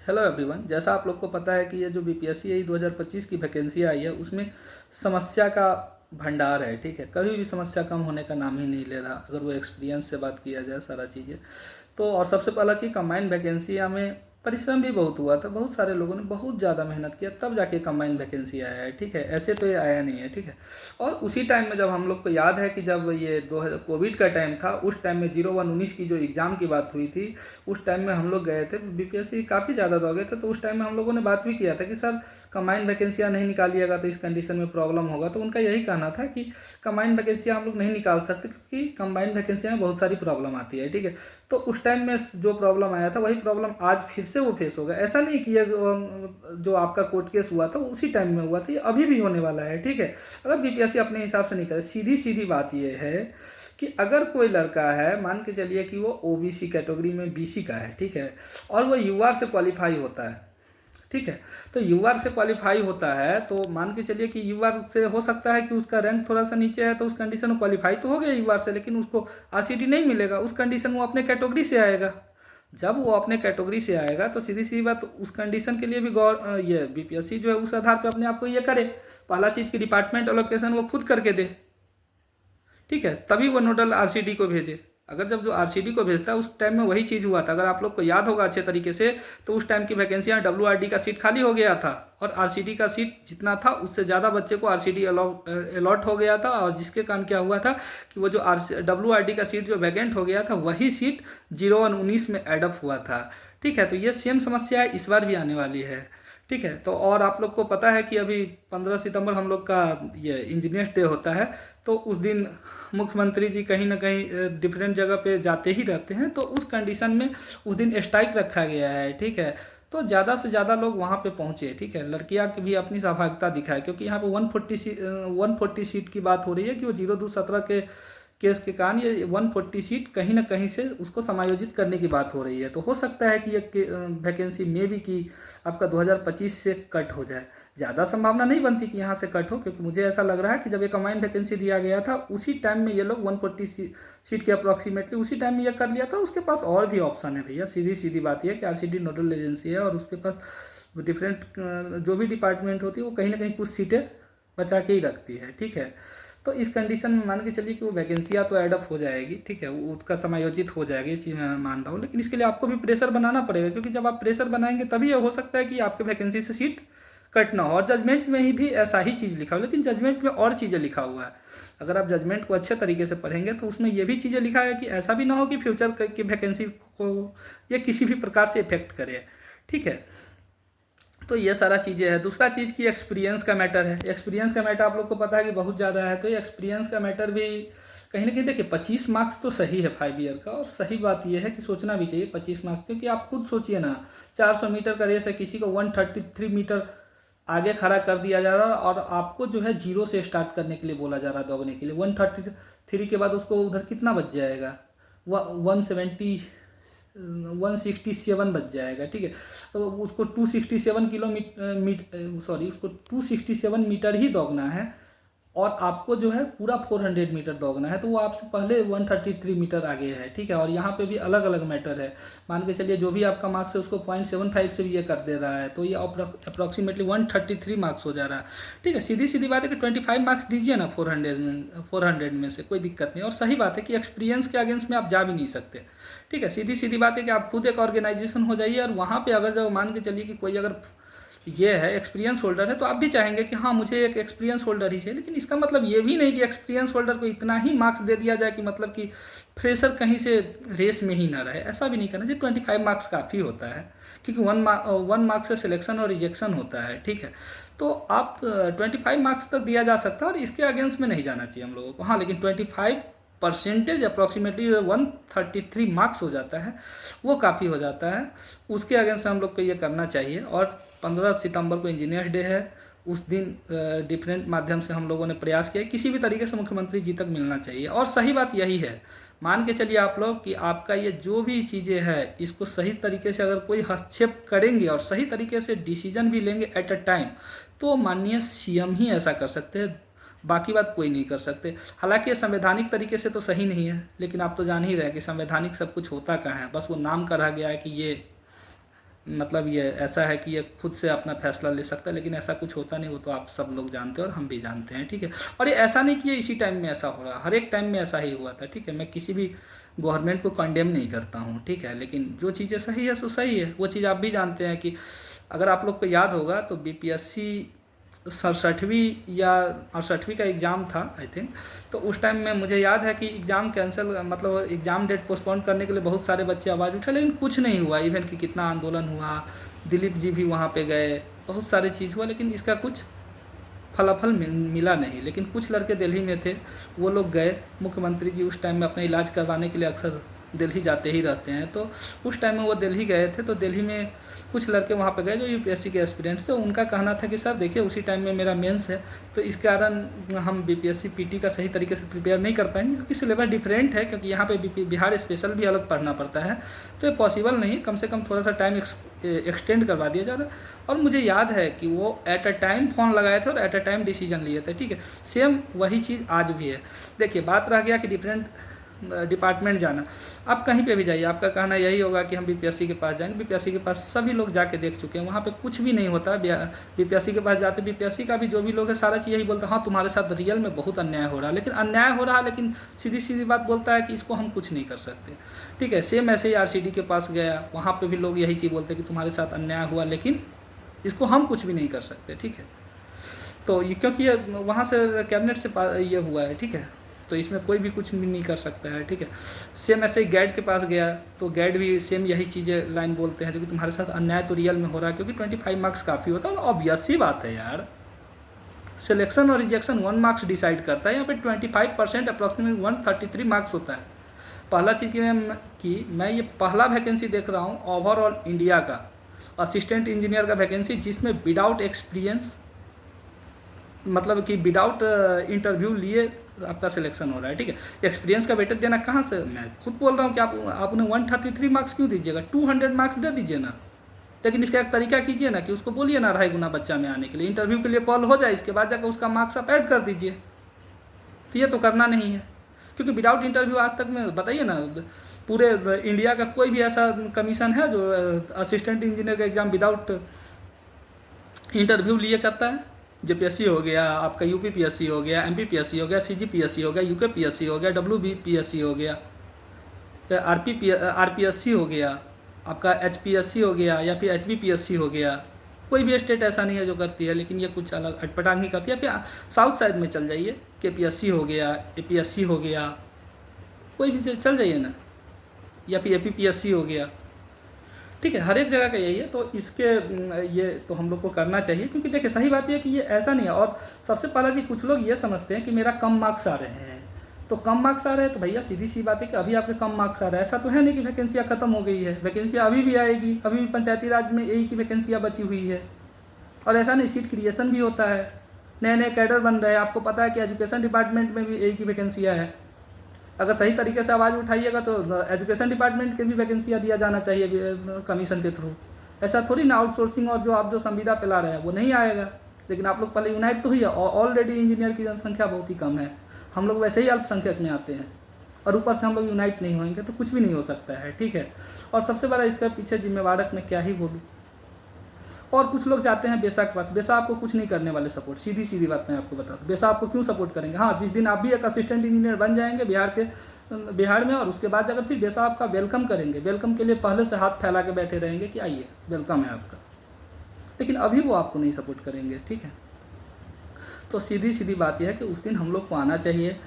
Hello everyone. जैसा आप लोग को पता है कि ये जो बीपीएससी आई 2025 की वैकेंसी आई है उसमें समस्या का भंडार है। ठीक है, कभी भी समस्या कम होने का नाम ही नहीं ले रहा अगर वो एक्सपीरियंस से बात किया जाए सारा चीज़ें तो। और सबसे पहला चीज़, कंबाइंड वैकेंसी में परिश्रम भी बहुत हुआ था, बहुत सारे लोगों ने बहुत ज़्यादा मेहनत किया तब जाके कंबाइंड वैकेंसी आया है। ठीक है, ऐसे तो ये आया नहीं है। ठीक है, और उसी टाइम में जब हम लोग को याद है कि जब ये 2000 कोविड का टाइम था, उस टाइम में 01/19 की जो एग्ज़ाम की बात हुई थी, उस टाइम में हम लोग गए थे, बीपीएससी काफ़ी ज़्यादा दौड़ गए थे, तो उस टाइम में हम लोगों ने बात भी किया था कि सर कंबाइंड वैकेंसियाँ नहीं निकालिएगा तो इस कंडीशन में प्रॉब्लम होगा। तो उनका यही कहना था कि कंबाइंड वैकेंसियाँ हम लोग नहीं निकाल सकते क्योंकि कंबाइंड वैकेंसियाँ में बहुत सारी प्रॉब्लम आती है। ठीक है, तो उस टाइम में जो प्रॉब्लम आया था वही प्रॉब्लम आज फिर से वो फेस होगा। ऐसा नहीं कि ये जो आपका कोर्ट केस हुआ था उसी टाइम में हुआ था, ये अभी भी होने वाला है। ठीक है, अगर बीपीएससी अपने हिसाब से नहीं करे, सीधी सीधी बात ये है कि अगर कोई लड़का है, मान के चलिए कि वो ओबीसी कैटेगरी में बीसी का है, ठीक है, और वो यूआर से क्वालिफाई होता है। ठीक है, तो यूआर से क्वालिफाई होता है तो मान के चलिए कि यूआर से हो सकता है कि उसका रैंक थोड़ा सा नीचे है, तो उस कंडीशन में क्वालिफाई तो हो गया यूआर से, लेकिन उसको आरसीडी नहीं मिलेगा। उस कंडीशन वो अपने कैटेगरी से आएगा। जब वो अपने कैटेगरी से आएगा तो सीधी सी बात, उस कंडीशन के लिए भी ये बीपीएससी जो है उस आधार पे अपने आप को ये करे, पहला चीज़ की डिपार्टमेंट एलोकेशन वो खुद करके दे। ठीक है, तभी वो नोडल आरसीडी को भेजे। अगर जब जो आरसीडी को भेजता है उस टाइम में वही चीज़ हुआ था, अगर आप लोग को याद होगा अच्छे तरीके से, तो उस टाइम की वैकेंसियाँ डब्ल्यूआरडी का सीट खाली हो गया था और आरसीडी का सीट जितना था उससे ज़्यादा बच्चे को आरसीडी अलॉट हो गया था। और जिसके कारण क्या हुआ था कि वो जो डब्ल्यूआरडी का सीट जो वैकेंट हो गया था वही सीट 01/19 में एडअप हुआ था। ठीक है, तो ये सेम समस्या इस बार भी आने वाली है। ठीक है, तो और आप लोग को पता है कि अभी 15 सितंबर हम लोग का ये इंजीनियर्स डे होता है, तो उस दिन मुख्यमंत्री जी कहीं ना कहीं डिफरेंट जगह पे जाते ही रहते हैं, तो उस कंडीशन में उस दिन स्ट्राइक रखा गया है। ठीक है, तो ज़्यादा से ज़्यादा लोग वहाँ पे पहुँचे। ठीक है, लड़कियाँ की भी अपनी सहभागिता दिखाए, क्योंकि यहाँ पे 140 सीट की बात हो रही है कि वो 02/17 के केस के कारण ये 140 सीट कहीं ना कहीं से उसको समायोजित करने की बात हो रही है। तो हो सकता है कि ये वैकेंसी में भी कि आपका 2025 से कट हो जाए। ज़्यादा संभावना नहीं बनती कि यहाँ से कट हो, क्योंकि मुझे ऐसा लग रहा है कि जब ये कंबाइंड वैकेंसी दिया गया था उसी टाइम में ये लोग 140 सीट के अप्रॉक्सीमेटली उसी टाइम में ये कर लिया था। उसके पास और भी ऑप्शन है भैया, सीधी सीधी बात यह कि आरसीडी नोडल एजेंसी है और उसके पास डिफरेंट जो भी डिपार्टमेंट होती है वो कहीं ना कहीं कुछ सीटें बचा के ही रखती है। ठीक है, तो इस कंडीशन में मान के चलिए कि वो वैकेंसियाँ तो एडअप हो जाएगी। ठीक है, वो उसका समायोजित हो जाएगी, ये चीज़ मैं मान रहा हूँ, लेकिन इसके लिए आपको भी प्रेशर बनाना पड़ेगा, क्योंकि जब आप प्रेशर बनाएंगे तभी ये हो सकता है कि आपके वैकेंसी से सीट कट ना हो। और जजमेंट में ही भी ऐसा ही चीज़ लिखा हो, लेकिन जजमेंट में और चीज़ें लिखा हुआ है। अगर आप जजमेंट को अच्छे तरीके से पढ़ेंगे तो उसमें ये भी चीज़ें लिखा है कि ऐसा भी ना हो कि फ्यूचर की वैकेंसी को ये किसी भी प्रकार से इफेक्ट करे। ठीक है, तो ये सारा चीज़ें हैं। दूसरा चीज़ की एक्सपीरियंस का मैटर है। एक्सपीरियंस का मैटर आप लोग को पता है कि बहुत ज़्यादा है, तो ये एक्सपीरियंस का मैटर भी कहीं ना कहीं देखिए, 25 मार्क्स तो सही है 5 ईयर का, और सही बात यह है कि सोचना भी चाहिए 25 मार्क्स, क्योंकि आप खुद सोचिए ना, 400 मीटर का रेस है, किसी को 133 मीटर आगे खड़ा कर दिया जा रहा है और आपको जो है जीरो से स्टार्ट करने के लिए बोला जा रहा है दौड़ने के लिए। 133 के बाद उसको उधर कितना बच जाएगा, 167 बच जाएगा। ठीक है, तो उसको 267 किलोमीटर सॉरी उसको 267 मीटर ही दौड़ना है और आपको जो है पूरा 400 मीटर दौड़ना है, तो वो आपसे पहले 133 मीटर आगे है। ठीक है, और यहाँ पे भी अलग अलग मैटर है। मान के चलिए जो भी आपका मार्क्स है उसको 0.75 से भी ये कर दे रहा है, तो ये अप्रॉक्सीमेटली 133 मार्क्स हो जा रहा है। ठीक है, सीधी सीधी बात है कि 25 मार्क्स दीजिए ना 400 में से, कोई दिक्कत नहीं। और सही बात है कि एक्सपीरियंस के अगेंस्ट में आप जा भी नहीं सकते। ठीक है, सीधी सीधी बात है कि आप खुद एक ऑर्गेनाइजेशन हो जाइए और वहाँ पे अगर जब मान के चलिए कि कोई अगर ये है एक्सपीरियंस होल्डर है, तो आप भी चाहेंगे कि हाँ मुझे एक एक्सपीरियंस होल्डर ही चाहिए, लेकिन इसका मतलब ये भी नहीं कि एक्सपीरियंस होल्डर को इतना ही मार्क्स दे दिया जाए कि मतलब कि फ्रेशर कहीं से रेस में ही ना रहे। ऐसा भी नहीं करना चाहिए, 25 मार्क्स काफ़ी होता है, क्योंकि 1 मार्क्स से सिलेक्शन और रिजेक्शन होता है। ठीक है, तो आप 25 मार्क्स तक दिया जा सकता है और इसके अगेंस्ट में नहीं जाना चाहिए हम लोगों को। हाँ, लेकिन 25% अप्रॉक्सीमेटली 133 मार्क्स हो जाता है, वो काफ़ी हो जाता है, उसके अगेंस्ट में हम लोग को ये करना चाहिए। और 15 सितंबर को इंजीनियर्स डे है, उस दिन डिफरेंट माध्यम से हम लोगों ने प्रयास किया किसी भी तरीके से मुख्यमंत्री जी तक मिलना चाहिए। और सही बात यही है, मान के चलिए आप लोग कि आपका ये जो भी चीज़ें हैं इसको सही तरीके से अगर कोई हस्तक्षेप करेंगे और सही तरीके से डिसीजन भी लेंगे एट अ टाइम, तो माननीय सीएम ही ऐसा कर सकते हैं, बाकी बात कोई नहीं कर सकते। हालांकि ये संवैधानिक तरीके से तो सही नहीं है, लेकिन आप तो जान ही रहे हैं कि संवैधानिक सब कुछ होता कहाँ है, बस वो नाम का रह गया है कि ये मतलब ये ऐसा है कि ये खुद से अपना फैसला ले सकता है, लेकिन ऐसा कुछ होता नहीं, वो तो आप सब लोग जानते हैं और हम भी जानते हैं, ठीक है। और ये ऐसा नहीं कि ये इसी टाइम में ऐसा हो रहा, हर एक टाइम में ऐसा ही हुआ था, ठीक है। मैं किसी भी गवर्नमेंट को कंडेम नहीं करता हूँ, ठीक है, लेकिन जो चीज़ें सही है सो सही है। वो चीज़ आप भी जानते हैं कि अगर आप लोग को याद होगा तो बीपीएससी 67वीं या 68वीं का एग्ज़ाम था आई थिंक। तो उस टाइम में मुझे याद है कि एग्ज़ाम कैंसिल, मतलब एग्ज़ाम डेट पोस्टपोन करने के लिए बहुत सारे बच्चे आवाज़ उठे, लेकिन कुछ नहीं हुआ। इवन कि कितना आंदोलन हुआ, दिलीप जी भी वहाँ पे गए, बहुत सारी चीज़ हुआ, लेकिन इसका कुछ फलाफल मिला नहीं। लेकिन कुछ लड़के दिल्ली में थे, वो लोग गए। मुख्यमंत्री जी उस टाइम में अपना इलाज करवाने के लिए अक्सर दिल्ली जाते ही रहते हैं, तो उस टाइम में वो दिल्ली गए थे। तो दिल्ली में कुछ लड़के वहाँ पे गए जो यूपीएससी के एस्पिरेंट्स थे। उनका कहना था कि सर देखिए उसी टाइम में मेरा मेंस है, तो इस कारण हम बीपीएससी पीटी का सही तरीके से प्रिपेयर नहीं कर पाएंगे, क्योंकि सिलेबस डिफरेंट है, क्योंकि यहाँ पे बिहार स्पेशल भी अलग पढ़ना पड़ता है, तो ये पॉसिबल नहीं है। कम से कम थोड़ा सा टाइम एक्सटेंड करवा दिया जा रहा है। और मुझे याद है कि वो एट अ टाइम फ़ोन लगाए थे और एट अ टाइम डिसीजन लिए थे, ठीक है। सेम वही चीज़ आज भी है। देखिए बात रह गया कि डिफरेंट डिपार्टमेंट जाना। आप कहीं पे भी जाइए, आपका कहना यही होगा कि हम बीपीएससी के पास जाएंगे। बीपीएससी के पास सभी लोग जाके देख चुके हैं, वहाँ पे कुछ भी नहीं होता। बीपीएससी के पास जाते, बीपीएससी का भी जो भी लोग है सारा चीज़ यही बोलता है, हाँ तुम्हारे साथ रियल में बहुत अन्याय हो रहा है। लेकिन अन्याय हो रहा है, लेकिन सीधी सीधी बात बोलता है कि इसको हम कुछ नहीं कर सकते, ठीक है। सेम ऐसे ही आरसीडी के पास गया, वहाँ पर भी लोग यही चीज़ बोलते हैं कि तुम्हारे साथ अन्याय हुआ, लेकिन इसको हम कुछ भी नहीं कर सकते, ठीक है। तो ये क्योंकि ये वहाँ से कैबिनेट से ये हुआ है, ठीक है, तो इसमें कोई भी कुछ भी नहीं कर सकता है, ठीक है। सेम ऐसे ही गैड के पास गया, तो गैड भी सेम यही चीज़ें लाइन बोलते हैं, जो कि तुम्हारे साथ अन्याय तो रियल में हो रहा है, क्योंकि 25 मार्क्स काफ़ी होता है। ऑब्वियस सी बात है यार, सिलेक्शन और रिजेक्शन 1 मार्क्स डिसाइड करता है। यहाँ पे 25% अप्रॉक्सीमेट 133 मार्क्स होता है। पहला चीज़ कि मैं ये पहला वैकेंसी देख रहा हूँ ओवरऑल इंडिया का असिस्टेंट इंजीनियर का वैकेंसी, जिसमें विदाउट एक्सपीरियंस, मतलब कि विदाउट इंटरव्यू लिए आपका सिलेक्शन हो रहा है, ठीक है। एक्सपीरियंस का वेटेज देना कहाँ से, मैं खुद बोल रहा हूँ कि आप उन्हें 133 मार्क्स क्यों दीजिएगा, 200 मार्क्स दे दीजिए ना। लेकिन इसका एक तरीका कीजिए ना कि उसको बोलिए ना 2.5 गुना बच्चा में आने के लिए, इंटरव्यू के लिए कॉल हो जाए, इसके बाद जाकर उसका मार्क्स आप ऐड कर दीजिए। तो ये तो करना नहीं है, क्योंकि विदाउट इंटरव्यू आज तक में बताइए ना, पूरे इंडिया का कोई भी ऐसा कमीशन है जो असिस्टेंट इंजीनियर का एग्ज़ाम विदाउट इंटरव्यू लिए करता है। जेपीएससी हो गया, आपका यूपीपीएससी हो गया, एमपीपीएससी हो गया, सीजीपीएससी हो गया, यूकेपीएससी हो गया, डब्ल्यूबीपीएससी हो गया, आरपीएससी हो गया, आपका एचपीएससी हो गया, या फिर एचबीपीएससी हो गया। कोई भी स्टेट ऐसा नहीं है जो करती है, लेकिन ये कुछ अलग अटपटांग ही करती है। फिर साउथ साइड में चल जाइए, केपीएससी हो गया, एपीएससी हो गया, कोई भी चल जाइए ना, या फिर एपीपीएससी हो गया, ठीक है। हर एक जगह का यही है। तो इसके ये तो हम लोग को करना चाहिए, क्योंकि देखिए सही बात यह है कि ये ऐसा नहीं है। और सबसे पहला जी, कुछ लोग ये समझते हैं कि मेरा कम मार्क्स आ रहे हैं, तो कम मार्क्स आ रहे हैं तो भैया सीधी सी बात है कि अभी आपके कम मार्क्स आ रहा है, ऐसा तो है नहीं कि वैकेंसियाँ खत्म हो गई है। वैकेंसियाँ अभी भी आएगी, अभी भी पंचायती राज में यही की वैकेंसियाँ बची हुई है। और ऐसा नहीं, सीट क्रिएशन भी होता है, नए नए कैडर बन रहे हैं। आपको पता है कि एजुकेशन डिपार्टमेंट में भी यही की वैकेंसियाँ है। अगर सही तरीके से आवाज़ उठाइएगा तो एजुकेशन डिपार्टमेंट के भी वैकेंसियाँ दिया जाना चाहिए कमीशन के थ्रू। ऐसा थोड़ी ना आउटसोर्सिंग और जो आप जो संविदा पे ला रहे हैं वो नहीं आएगा। लेकिन आप लोग पहले यूनाइट तो हुई है, ऑलरेडी इंजीनियर की जनसंख्या बहुत ही कम है, हम लोग वैसे ही अल्पसंख्यक में आते हैं, और ऊपर से हम लोग यूनाइट नहीं होंगे तो कुछ भी नहीं हो सकता है, ठीक है। और सबसे बड़ा इसके पीछे जिम्मेवारक मैं क्या ही बोलूँ। और कुछ लोग जाते हैं बेसा के पास, बेसा आपको कुछ नहीं करने वाले सपोर्ट, सीधी सीधी बात मैं आपको बता दूँ। बेसा आपको क्यों सपोर्ट करेंगे, हाँ जिस दिन आप भी एक असिस्टेंट इंजीनियर बन जाएंगे बिहार में, और उसके बाद जाकर फिर बेसा आपका वेलकम करेंगे, वेलकम के लिए पहले से हाथ फैला के बैठे रहेंगे कि आइए वेलकम है आपका। लेकिन अभी वो आपको नहीं सपोर्ट करेंगे, ठीक है। तो सीधी सीधी बात यह है कि उस दिन हम लोग को आना चाहिए।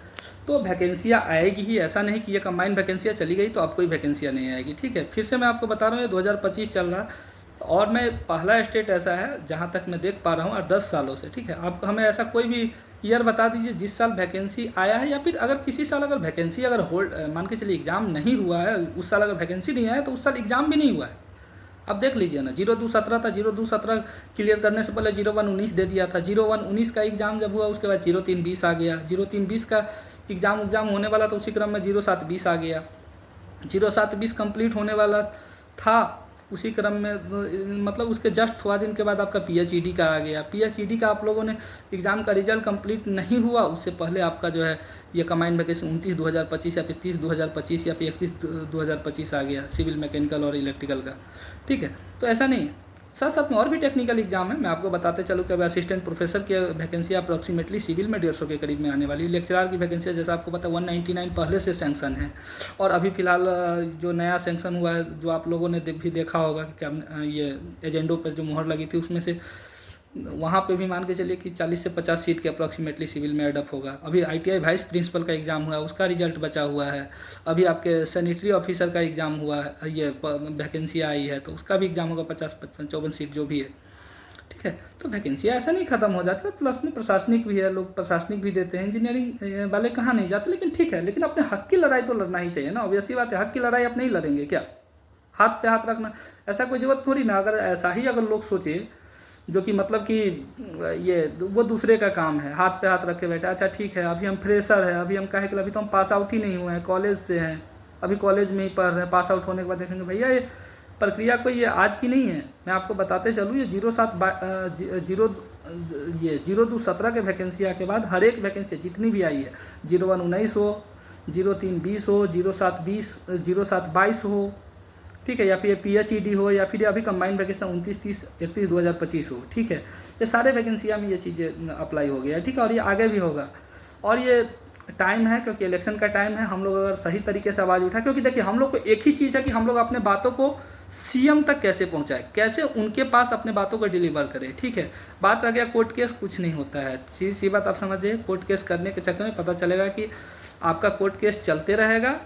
तो वैकेंसियाँ आएगी ही, ऐसा नहीं कि ये कंबाइंड वैकेंसियाँ चली गई तो अब कोई वैकेंसियाँ नहीं आएगी, ठीक है। फिर से मैं आपको बता रहा हूँ ये 2025 चल रहा है, और मैं पहला स्टेट ऐसा है जहाँ तक मैं देख पा रहा हूँ, और 10 सालों से, ठीक है। आप हमें ऐसा कोई भी ईयर बता दीजिए जिस साल वैकेंसी आया है, या फिर अगर किसी साल अगर वैकेंसी अगर होल्ड मान के चलिए एग्ज़ाम नहीं हुआ है, उस साल अगर वैकेंसी नहीं आया तो उस साल एग्ज़ाम भी नहीं हुआ है। अब देख लीजिए ना, 0217 था, 0217 क्लियर करने से पहले 0119 दे दिया था। 0119 का एग्ज़ाम जब हुआ उसके बाद 0320 आ गया। 0320 का एग्ज़ाम होने वाला था, उसी क्रम में 0720 आ गया। 0720 कंप्लीट होने वाला था, उसी क्रम में मतलब उसके जस्ट थोड़ा दिन के बाद आपका पीएचईडी का आ गया। पीएचईडी का आप लोगों ने एग्ज़ाम का रिजल्ट कंप्लीट नहीं हुआ, उससे पहले आपका जो है ये कंबाइंड वैकेंसी 29/2025 या फिर 30/2025 या फिर 31/2025 आ गया, सिविल मैकेनिकल और इलेक्ट्रिकल का, ठीक है। तो ऐसा नहीं है, साथ साथ में और भी टेक्निकल एग्जाम है। मैं आपको बताते चलूँ कि अभी असिस्टेंट प्रोफेसर की वैकेंसी अप्रॉक्सीमेटली सिविल में 150 के करीब में आने वाली, लेक्चरर की वैकेंसी जैसा आपको पता है 199 पहले से सैंक्शन है, और अभी फिलहाल जो नया सैंक्शन हुआ है, जो आप लोगों ने भी देखा होगा कि क्या ये एजेंडों पर जो मुहर लगी थी, उसमें से वहाँ पे भी मान के चलिए कि 40 से 50 सीट के अप्रॉक्सीमेटली सिविल में एडअप होगा। अभी ITI वाइस प्रिंसिपल का एग्ज़ाम हुआ है, उसका रिजल्ट बचा हुआ है। अभी आपके सैनिटरी ऑफिसर का एग्ज़ाम हुआ है, ये वैकेंसी आई है, तो उसका भी एग्ज़ाम होगा 50, 55, 54 सीट जो भी है, ठीक है। तो वैकेंसी ऐसा नहीं खत्म हो जाती, और प्लस में प्रशासनिक भी है, लोग प्रशासनिक भी देते हैं, इंजीनियरिंग वाले कहाँ नहीं जाते, लेकिन ठीक है, लेकिन अपने हक की लड़ाई तो लड़ना ही चाहिए ना। ऑब्वियसली बात है, हक की लड़ाई आप नहीं लड़ेंगे क्या, हाथ पे हाथ रखना, ऐसा कोई जरूरत थोड़ी ना। अगर ऐसा ही अगर लोग सोचे, जो कि मतलब कि ये वो दूसरे का काम है, हाथ पे हाथ रख के बैठा, अच्छा ठीक है अभी हम फ्रेशर है, अभी हम काहे के लिए, अभी तो हम पास आउट ही नहीं हुए हैं, कॉलेज से हैं, अभी कॉलेज में ही पढ़ रहे हैं, पास आउट होने के बाद देखेंगे। भैया ये प्रक्रिया कोई ये आज की नहीं है, मैं आपको बताते चलूँ, ये 02/17 के वैकेंसी के बाद हर एक वैकेंसी जितनी भी आई है, 01/19 हो, 03/20 हो, 07/22 हो, ठीक है, या फिर PhD हो, या फिर अभी कंबाइंड वैकेंसी 29, 30, 31, 2025 हो, ठीक है, ये सारे वैकेंसियाँ में ये चीज़ें अप्लाई हो गया है, ठीक है, और ये आगे भी होगा। और ये टाइम है, क्योंकि इलेक्शन का टाइम है, हम लोग अगर सही तरीके से आवाज़ उठाए, क्योंकि देखिए हम लोग को एक ही चीज़ है कि हम लोग अपने बातों को CM तक कैसे पहुंचाए, कैसे उनके पास अपने बातों को डिलीवर करें, ठीक है। बात रह गया कोर्ट केस, कुछ नहीं होता है, सी बात आप समझिए। कोर्ट केस करने के चक्कर में पता चलेगा कि आपका कोर्ट केस चलते रहेगा,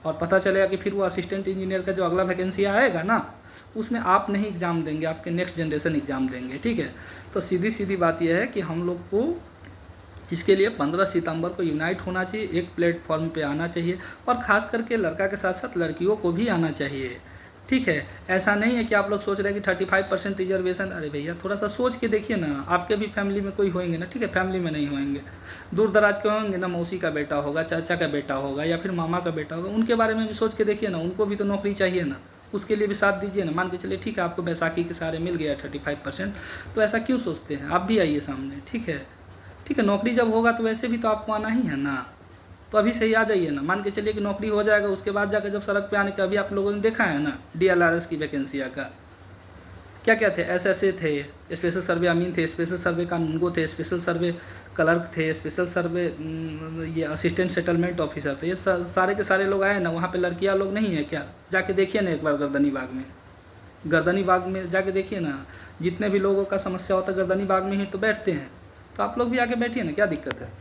और पता चलेगा कि फिर वो असिस्टेंट इंजीनियर का जो अगला वैकेंसी आएगा ना, उसमें आप नहीं एग्ज़ाम देंगे, आपके नेक्स्ट जनरेशन एग्ज़ाम देंगे, ठीक है। तो सीधी सीधी बात यह है कि हम लोग को इसके लिए 15 सितंबर को यूनाइट होना चाहिए, एक प्लेटफॉर्म पे आना चाहिए, और ख़ास करके लड़का के साथ साथ लड़कियों को भी आना चाहिए, ठीक है। ऐसा नहीं है कि आप लोग सोच रहे हैं कि 35% रिजर्वेशन, अरे भैया थोड़ा सा सोच के देखिए ना, आपके भी फैमिली में कोई होंगे ना, ठीक है, फैमिली में नहीं होंगे, दूर दराज के होंगे ना, मौसी का बेटा होगा, चाचा का बेटा होगा, या फिर मामा का बेटा होगा, उनके बारे में भी सोच के देखिए ना, उनको भी तो नौकरी चाहिए ना, उसके लिए भी साथ दीजिए ना। मान के चलिए ठीक है, आपको बैसाखी के सारे मिल गया 35%, तो ऐसा क्यों सोचते हैं, आप भी आइए सामने, ठीक है, ठीक है। नौकरी जब होगा तो वैसे भी तो आपको आना ही है ना, तो अभी से ही आ जाइए ना। मान के चलिए कि नौकरी हो जाएगा, उसके बाद जाकर जब सड़क पे आने का, अभी आप लोगों ने देखा है ना DLRS की वैकेंसी का क्या क्या थे, SSA थे, स्पेशल सर्वे अमीन थे, स्पेशल सर्वे कानूनगो थे, स्पेशल सर्वे क्लर्क थे, स्पेशल सर्वे ये असिस्टेंट सेटलमेंट ऑफिसर थे, ये सारे के सारे लोग आए ना। वहाँ पे लड़कियाँ लोग नहीं है क्या, जाके देखिए ना एक बार गर्दनी बाग में जाके देखिए ना, जितने भी लोगों का समस्या होता है गर्दनी बाग में ही तो बैठते हैं, तो आप लोग भी आके बैठिए ना, क्या दिक्कत है,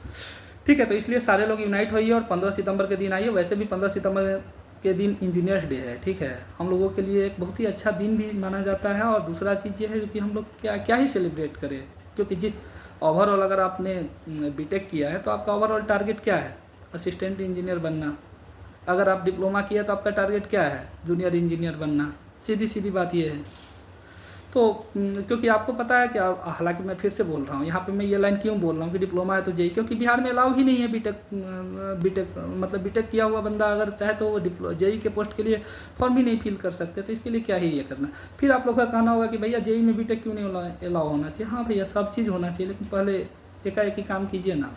ठीक है। तो इसलिए सारे लोग यूनाइट होइए और 15 सितंबर के दिन आइए। वैसे भी 15 सितंबर के दिन इंजीनियर्स डे है, ठीक है, हम लोगों के लिए एक बहुत ही अच्छा दिन भी माना जाता है। और दूसरा चीज़ ये है कि हम लोग क्या ही सेलिब्रेट करें, क्योंकि जिस ओवरऑल अगर आपने बीटेक किया है तो आपका ओवरऑल टारगेट क्या है, असिस्टेंट इंजीनियर बनना। अगर आप डिप्लोमा किया तो आपका टारगेट क्या है, जूनियर इंजीनियर बनना। सीधी सीधी बात ये है। तो क्योंकि आपको पता है कि हालांकि मैं फिर से बोल रहा हूँ यहाँ पे, मैं ये लाइन क्यों बोल रहा हूँ कि डिप्लोमा है तो जेई, क्योंकि बिहार में अलाउ ही नहीं है बीटेक मतलब बीटेक किया हुआ बंदा अगर चाहे तो वो जेई के पोस्ट के लिए फॉर्म भी नहीं फिल कर सकते। तो इसके लिए क्या ही ये करना। फिर आप लोग का कहना होगा कि भैया जेई में बीटेक क्यों नहीं अलाउ होना चाहिए। हाँ भैया, सब चीज़ होना चाहिए, लेकिन पहले एकाएक ही काम कीजिए ना,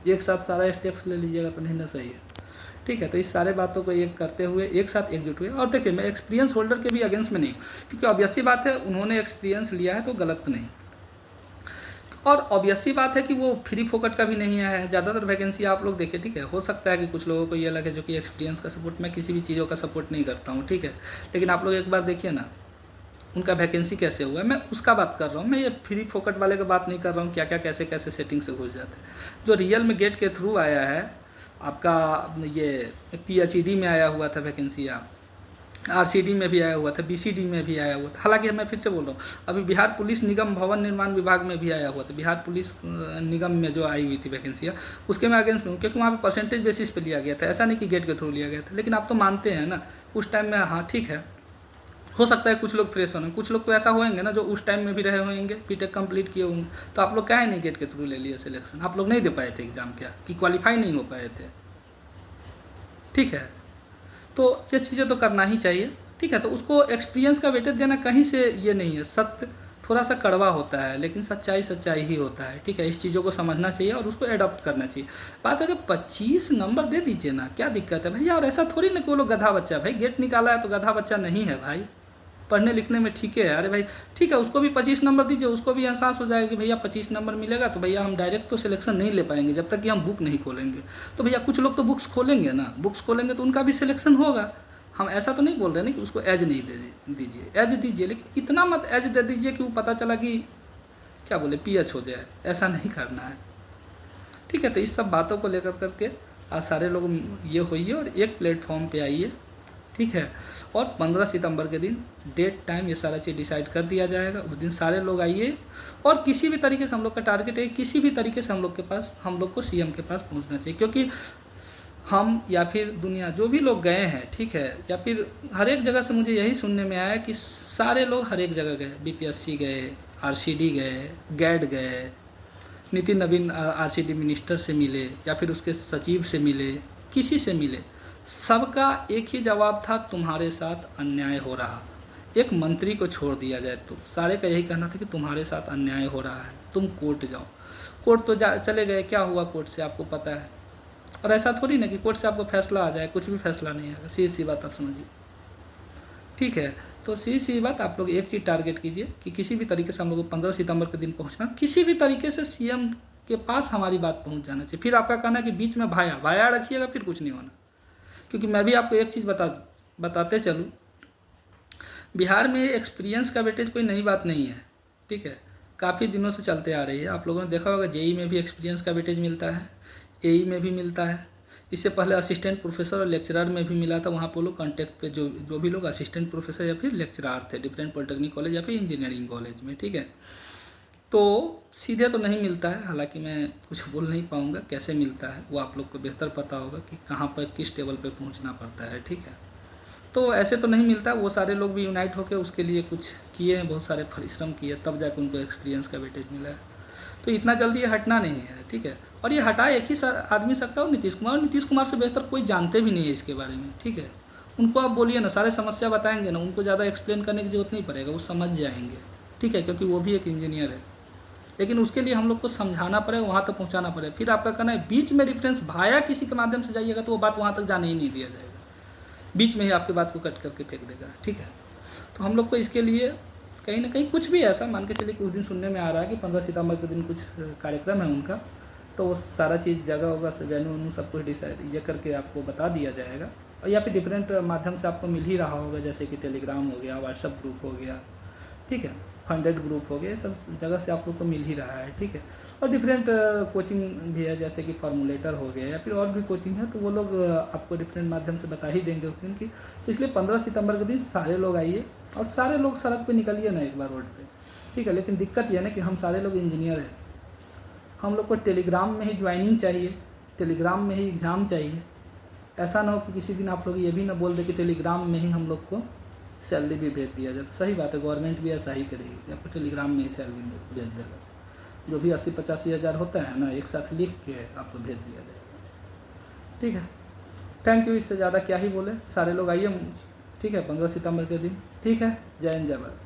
एक साथ सारा स्टेप्स ले लीजिएगा तो नहीं ना सही है, ठीक है। तो इस सारे बातों को एक करते हुए एक साथ एकजुट हुए। और देखिए, मैं एक्सपीरियंस होल्डर के भी अगेंस्ट में नहीं, क्योंकि ऑब्वियसली बात है उन्होंने एक्सपीरियंस लिया है तो गलत नहीं। और ऑब्वियसली बात है कि वो फ्री फोकट का भी नहीं आया है। ज़्यादातर वैकेंसी आप लोग देखें, ठीक है, हो सकता है कि कुछ लोगों को ये लगे जो कि एक्सपीरियंस का सपोर्ट, मैं किसी भी चीज़ों का सपोर्ट नहीं करता हूँ, ठीक है, लेकिन आप लोग एक बार देखिए ना उनका वैकेंसी कैसे हुआ है, मैं उसका बात कर रहा हूँ। मैं ये फ्री फोकट वाले का बात नहीं कर रहा हूँ, क्या क्या कैसे कैसे सेटिंग से घुस जाते हैं। जो रियल में गेट के थ्रू आया है आपका, ये PhD में आया हुआ था वैकेंसी, RCD में भी आया हुआ था, BCD में भी आया हुआ था। हालांकि मैं फिर से बोल रहा हूँ, अभी बिहार पुलिस निगम भवन निर्माण विभाग में भी आया हुआ था, बिहार पुलिस निगम में जो आई हुई थी वैकेंसियाँ, उसके मैं अगेंस्ट हूँ, क्योंकि वहाँ पे परसेंटेज बेसिस पे लिया गया था, ऐसा नहीं कि गेट के थ्रू लिया गया था। लेकिन आप तो मानते हैं ना उस टाइम में, हाँ ठीक है, हो सकता है कुछ लोग फ्रेश होंगे, कुछ लोग तो ऐसा होंगे ना जो उस टाइम में भी रहे होंगे, बीटेक कंप्लीट किए होंगे, तो आप लोग क्या है नहीं गेट के थ्रू ले लिए सिलेक्शन, आप लोग नहीं दे पाए थे एग्जाम, क्या कि क्वालिफाई नहीं हो पाए थे, ठीक है। तो ये चीज़ें तो करना ही चाहिए, ठीक है। तो उसको एक्सपीरियंस का वेटेज देना कहीं से ये नहीं है, सत्य थोड़ा सा कड़वा होता है, लेकिन सच्चाई सच्चाई ही होता है, ठीक है। इस चीज़ों को समझना चाहिए और उसको एडॉप्ट करना चाहिए। बात है कि 25 नंबर दे दीजिए ना, क्या दिक्कत है भैया। और ऐसा थोड़ी ना कि वो लोग गधा बच्चा है, भाई गेट निकाला है तो गधा बच्चा नहीं है भाई, पढ़ने लिखने में ठीक है, अरे भाई ठीक है, उसको भी 25 नंबर दीजिए, उसको भी एहसास हो जाएगा कि भैया 25 नंबर मिलेगा तो भैया हम डायरेक्ट तो सिलेक्शन नहीं ले पाएंगे जब तक कि हम बुक नहीं खोलेंगे। तो भैया कुछ लोग तो बुक्स खोलेंगे ना, बुक्स खोलेंगे तो उनका भी सिलेक्शन होगा। हम ऐसा तो नहीं बोल रहे ना कि उसको एज नहीं दे दीजिए, एज दीजिए, लेकिन इतना मत एज दे दीजिए कि वो पता चला कि क्या बोले पीएच हो जाए, ऐसा नहीं करना है। ठीक है, तो इस सब बातों को लेकर करके आज सारे लोग ये होइए और एक प्लेटफॉर्म पे आइए। ठीक है, और 15 सितंबर के दिन डेट टाइम ये सारा चीज़ डिसाइड कर दिया जाएगा। उस दिन सारे लोग आइए और किसी भी तरीके से हम लोग का टारगेट है, किसी भी तरीके से हम लोग को सीएम के पास पहुंचना चाहिए, क्योंकि हम या फिर दुनिया जो भी लोग गए हैं, ठीक है, या फिर हर एक जगह से मुझे यही सुनने में आया कि सारे लोग हर एक जगह गए, बीपीएससी गए, आरसीडी गए, गैड गए, नितिन नवीन आरसीडी मिनिस्टर से मिले या फिर उसके सचिव से मिले, किसी से मिले, सबका एक ही जवाब था, तुम्हारे साथ अन्याय हो रहा। एक मंत्री को छोड़ दिया जाए तो सारे का यही कहना था कि तुम्हारे साथ अन्याय हो रहा है, तुम कोर्ट जाओ। कोर्ट तो चले गए, क्या हुआ कोर्ट से आपको पता है। और ऐसा थोड़ी ना कि कोर्ट से आपको फैसला आ जाए, कुछ भी फैसला नहीं आएगा, सीधी सी बात आप समझिए। ठीक है, तो सीधी सी बात, आप लोग एक चीज़ टारगेट कीजिए कि किसी भी तरीके से हम लोग को 15 सितंबर के दिन पहुंचना, किसी भी तरीके से सीएम के पास हमारी बात पहुंच जाना चाहिए। फिर आपका कहना है कि बीच में भाया रखिएगा, फिर कुछ नहीं होना। क्योंकि मैं भी आपको एक चीज़ बताते चलूँ, बिहार में एक्सपीरियंस का वेटेज कोई नई बात नहीं है। ठीक है, काफ़ी दिनों से चलते आ रही है। आप लोगों ने देखा होगा जेई में भी एक्सपीरियंस का वेटेज मिलता है, एई में भी मिलता है, इससे पहले असिस्टेंट प्रोफेसर और लेक्चरर में भी मिला था। वहाँ पर लोग कॉन्टैक्ट पे जो भी लोग असिस्टेंट प्रोफेसर या फिर लेक्चरर थे डिफरेंट पॉलिटेक्निक कॉलेज या फिर इंजीनियरिंग कॉलेज में। ठीक है, तो सीधे तो नहीं मिलता है, हालांकि मैं कुछ बोल नहीं पाऊँगा कैसे मिलता है, वो आप लोग को बेहतर पता होगा कि कहाँ पर किस टेबल पर पहुँचना पड़ता है। ठीक है, तो ऐसे तो नहीं मिलता। वो सारे लोग भी यूनाइट होकर उसके लिए कुछ किए हैं, बहुत सारे परिश्रम किए, तब जाकर उनको एक्सपीरियंस का वेटेज मिला है। तो इतना जल्दी ये हटना नहीं है। ठीक है, और ये हटा एक ही आदमी सकता है, नीतीश कुमार। नीतीश कुमार से बेहतर कोई जानते भी नहीं है इसके बारे में। ठीक है, उनको आप बोलिए ना, सारे समस्या बताएंगे ना, उनको ज़्यादा एक्सप्लेन करने की जरूरत नहीं पड़ेगा, वो समझ जाएंगे। ठीक है, क्योंकि वो भी एक इंजीनियर है, लेकिन उसके लिए हम लोग को समझाना पड़ेगा, वहाँ तक पहुँचाना पड़ेगा। फिर आपका कहना है बीच में रेफरेंस भाया किसी के माध्यम से जाइएगा तो वो बात वहाँ तक जाने ही नहीं दिया जाएगा, बीच में ही आपकी बात को कट करके फेंक देगा। ठीक है, तो हम लोग को इसके लिए कहीं ना कहीं कुछ भी ऐसा मान के चलिए कि उस दिन सुनने में आ रहा है कि 15 सितंबर के दिन कुछ कार्यक्रम है उनका, तो वो सारा चीज़ जगह होगा, वेन्यू वेन्यू सब कुछ डिसाइड ये करके आपको बता दिया जाएगा। और या फिर डिफरेंट माध्यम से आपको मिल ही रहा होगा, जैसे कि टेलीग्राम हो गया, व्हाट्सएप ग्रुप हो गया, ठीक है, फंडेड ग्रुप हो गया, सब जगह से आप लोग को मिल ही रहा है। ठीक है, और डिफरेंट कोचिंग भी है, जैसे कि फार्मूलेटर हो गया या फिर और भी कोचिंग है, तो वो लोग आपको डिफरेंट माध्यम से बता ही देंगे उस दिन की। तो इसलिए 15 सितंबर के दिन सारे लोग आइए और सारे लोग सड़क पे निकलिए ना एक बार रोड पे। ठीक है, लेकिन दिक्कत यह है ना कि हम सारे लोग इंजीनियर हैं, हम लोग को टेलीग्राम में ही ज्वाइनिंग चाहिए, टेलीग्राम में ही एग्ज़ाम चाहिए। ऐसा ना हो कि किसी दिन आप लोग ये भी ना बोल दे कि टेलीग्राम में ही हम लोग को सैलरी भी भेज दिया जाए। तो सही बात है, गवर्नमेंट भी ऐसा ही करेगी कि आपको टेलीग्राम में ही सैलरी भेज देगा, जो भी 80-85 हज़ार होता है ना, एक साथ लिख के आपको भेज दिया जाएगा। ठीक है, थैंक यू, इससे ज़्यादा क्या ही बोले। सारे लोग आइए, ठीक है, 15 सितंबर के दिन। ठीक है, जय हिंद, जय भारत।